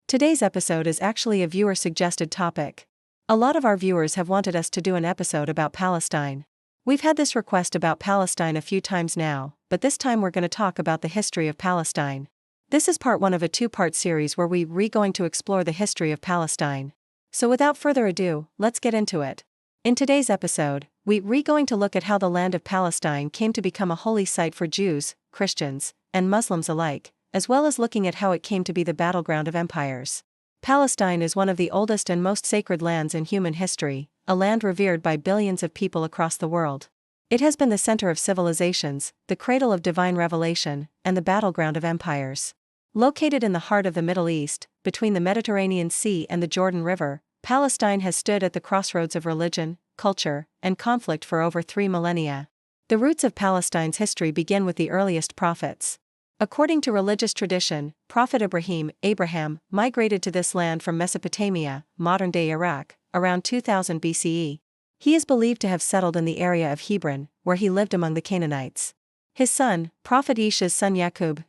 Today's episode is actually a viewer-suggested topic. A lot of our viewers have wanted us to do an episode about Palestine. We've had this request about Palestine a few times now, but this time we're going to talk about the history of Palestine. This is part one of a two-part series where we're going to explore the history of Palestine. So without further ado, let's get into it. In today's episode, we're going to look at how the land of Palestine came to become a holy site for Jews, Christians, and Muslims alike, as well as looking at how it came to be the battleground of empires. Palestine is one of the oldest and most sacred lands in human history, a land revered by billions of people across the world. It has been the center of civilizations, the cradle of divine revelation, and the battleground of empires. Located in the heart of the Middle East, between the Mediterranean Sea and the Jordan River, Palestine has stood at the crossroads of religion, culture, and conflict for over 3 millennia. The roots of Palestine's history begin with the earliest prophets. According to religious tradition, Prophet Abraham, migrated to this land from Mesopotamia, modern-day Iraq, around 2000 BCE. He is believed to have settled in the area of Hebron, where he lived among the Canaanites. His son, Prophet Ish's son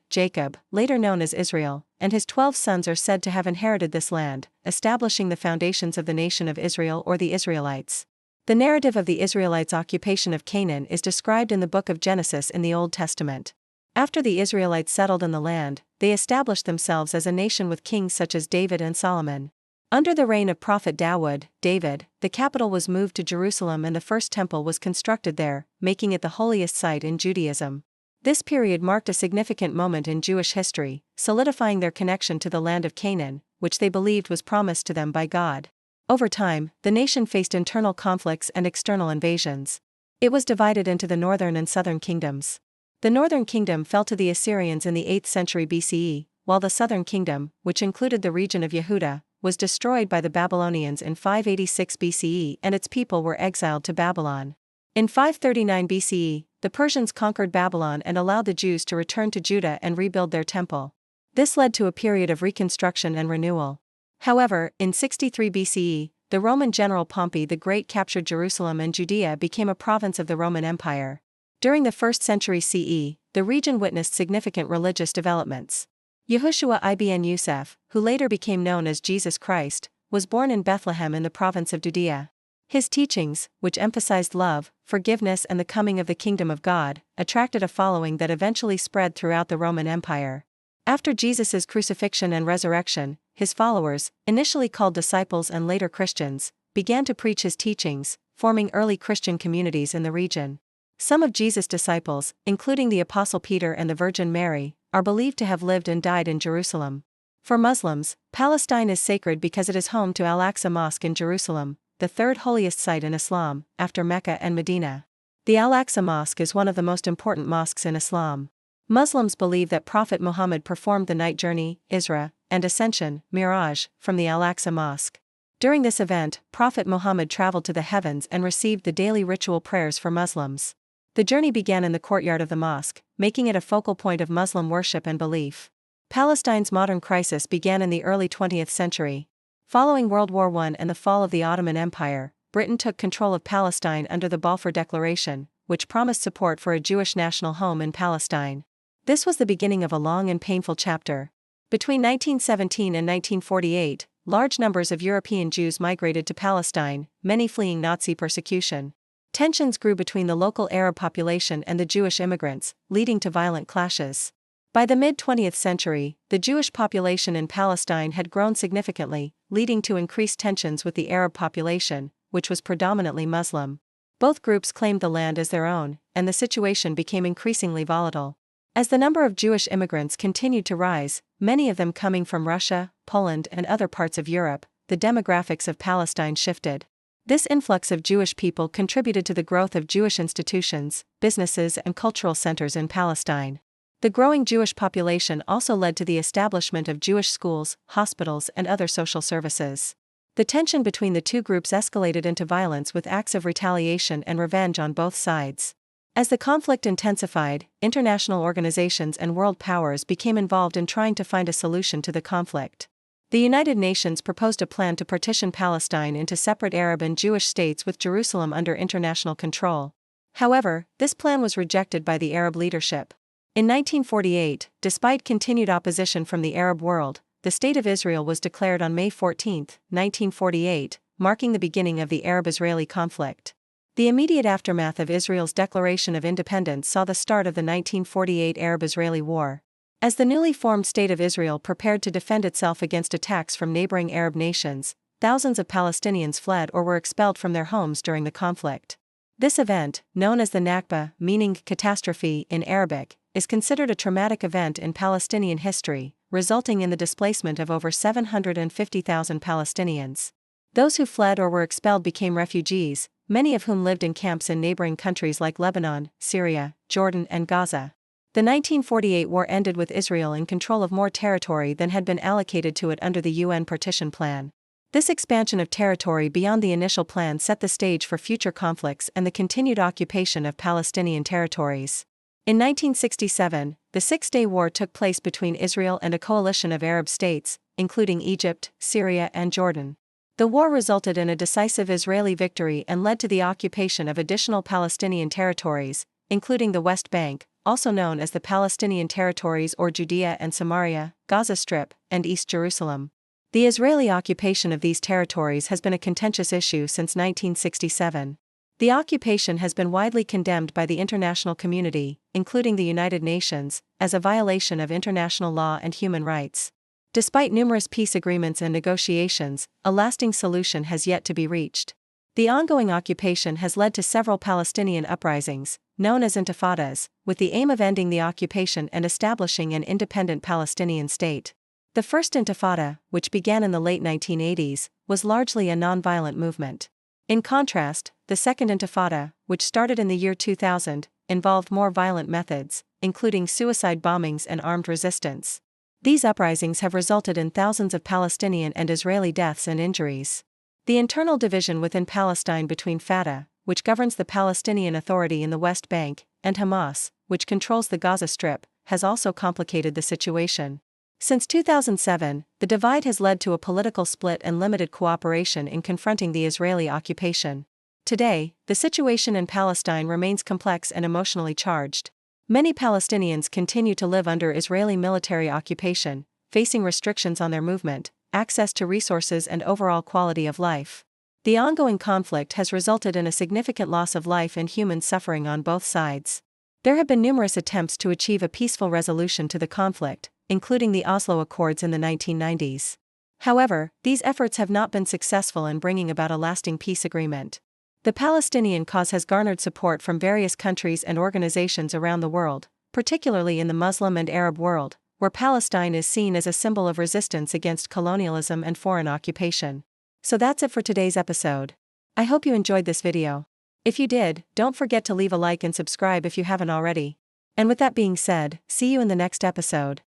Jacob, later known as Israel, and his 12 sons are said to have inherited this land, establishing the foundations of the nation of Israel or the Israelites. The narrative of the Israelites' occupation of Canaan is described in the book of Genesis in the Old Testament. After the Israelites settled in the land, they established themselves as a nation with kings such as David and Solomon. Under the reign of Prophet David, the capital was moved to Jerusalem and the first temple was constructed there, making it the holiest site in Judaism. This period marked a significant moment in Jewish history, solidifying their connection to the land of Canaan, which they believed was promised to them by God. Over time, the nation faced internal conflicts and external invasions. It was divided into the northern and southern kingdoms. The northern kingdom fell to the Assyrians in the 8th century BCE, while the southern kingdom, which included the region of Yehuda, was destroyed by the Babylonians in 586 BCE and its people were exiled to Babylon. In 539 BCE, the Persians conquered Babylon and allowed the Jews to return to Judah and rebuild their temple. This led to a period of reconstruction and renewal. However, in 63 BCE, the Roman general Pompey the Great captured Jerusalem and Judea became a province of the Roman Empire. During the 1st century CE, the region witnessed significant religious developments. Yehoshua ibn Yusuf, who later became known as Jesus Christ, was born in Bethlehem in the province of Judea. His teachings, which emphasized love, forgiveness and the coming of the kingdom of God, attracted a following that eventually spread throughout the Roman Empire. After Jesus' crucifixion and resurrection, his followers, initially called disciples and later Christians, began to preach his teachings, forming early Christian communities in the region. Some of Jesus' disciples, including the Apostle Peter and the Virgin Mary, are believed to have lived and died in Jerusalem. For Muslims, Palestine is sacred because it is home to Al-Aqsa Mosque in Jerusalem, the third holiest site in Islam, after Mecca and Medina. The Al-Aqsa Mosque is one of the most important mosques in Islam. Muslims believe that Prophet Muhammad performed the night journey, Isra, and ascension, Miraj, from the Al-Aqsa Mosque. During this event, Prophet Muhammad traveled to the heavens and received the daily ritual prayers for Muslims. The journey began in the courtyard of the mosque, making it a focal point of Muslim worship and belief. Palestine's modern crisis began in the early 20th century. Following World War I and the fall of the Ottoman Empire, Britain took control of Palestine under the Balfour Declaration, which promised support for a Jewish national home in Palestine. This was the beginning of a long and painful chapter. Between 1917 and 1948, large numbers of European Jews migrated to Palestine, many fleeing Nazi persecution. Tensions grew between the local Arab population and the Jewish immigrants, leading to violent clashes. By the mid-20th century, the Jewish population in Palestine had grown significantly, leading to increased tensions with the Arab population, which was predominantly Muslim. Both groups claimed the land as their own, and the situation became increasingly volatile. As the number of Jewish immigrants continued to rise, many of them coming from Russia, Poland and other parts of Europe, the demographics of Palestine shifted. This influx of Jewish people contributed to the growth of Jewish institutions, businesses and cultural centers in Palestine. The growing Jewish population also led to the establishment of Jewish schools, hospitals and other social services. The tension between the two groups escalated into violence with acts of retaliation and revenge on both sides. As the conflict intensified, international organizations and world powers became involved in trying to find a solution to the conflict. The United Nations proposed a plan to partition Palestine into separate Arab and Jewish states with Jerusalem under international control. However, this plan was rejected by the Arab leadership. In 1948, despite continued opposition from the Arab world, the State of Israel was declared on May 14, 1948, marking the beginning of the Arab-Israeli conflict. The immediate aftermath of Israel's declaration of independence saw the start of the 1948 Arab-Israeli War. As the newly formed State of Israel prepared to defend itself against attacks from neighboring Arab nations, thousands of Palestinians fled or were expelled from their homes during the conflict. This event, known as the Nakba, meaning catastrophe in Arabic, is considered a traumatic event in Palestinian history, resulting in the displacement of over 750,000 Palestinians. Those who fled or were expelled became refugees, many of whom lived in camps in neighboring countries like Lebanon, Syria, Jordan, and Gaza. The 1948 war ended with Israel in control of more territory than had been allocated to it under the UN partition plan. This expansion of territory beyond the initial plan set the stage for future conflicts and the continued occupation of Palestinian territories. In 1967, the Six-Day War took place between Israel and a coalition of Arab states, including Egypt, Syria, and Jordan. The war resulted in a decisive Israeli victory and led to the occupation of additional Palestinian territories, including the West Bank, also known as the Palestinian territories or Judea and Samaria, Gaza Strip, and East Jerusalem. The Israeli occupation of these territories has been a contentious issue since 1967. The occupation has been widely condemned by the international community, including the United Nations, as a violation of international law and human rights. Despite numerous peace agreements and negotiations, a lasting solution has yet to be reached. The ongoing occupation has led to several Palestinian uprisings, known as intifadas, with the aim of ending the occupation and establishing an independent Palestinian state. The first intifada, which began in the late 1980s, was largely a non-violent movement. In contrast, the second intifada, which started in the year 2000, involved more violent methods, including suicide bombings and armed resistance. These uprisings have resulted in thousands of Palestinian and Israeli deaths and injuries. The internal division within Palestine between Fatah, which governs the Palestinian Authority in the West Bank, and Hamas, which controls the Gaza Strip, has also complicated the situation. Since 2007, the divide has led to a political split and limited cooperation in confronting the Israeli occupation. Today, the situation in Palestine remains complex and emotionally charged. Many Palestinians continue to live under Israeli military occupation, facing restrictions on their movement, access to resources, and overall quality of life. The ongoing conflict has resulted in a significant loss of life and human suffering on both sides. There have been numerous attempts to achieve a peaceful resolution to the conflict, including the Oslo Accords in the 1990s. However, these efforts have not been successful in bringing about a lasting peace agreement. The Palestinian cause has garnered support from various countries and organizations around the world, particularly in the Muslim and Arab world, where Palestine is seen as a symbol of resistance against colonialism and foreign occupation. So that's it for today's episode. I hope you enjoyed this video. If you did, don't forget to leave a like and subscribe if you haven't already. And with that being said, see you in the next episode.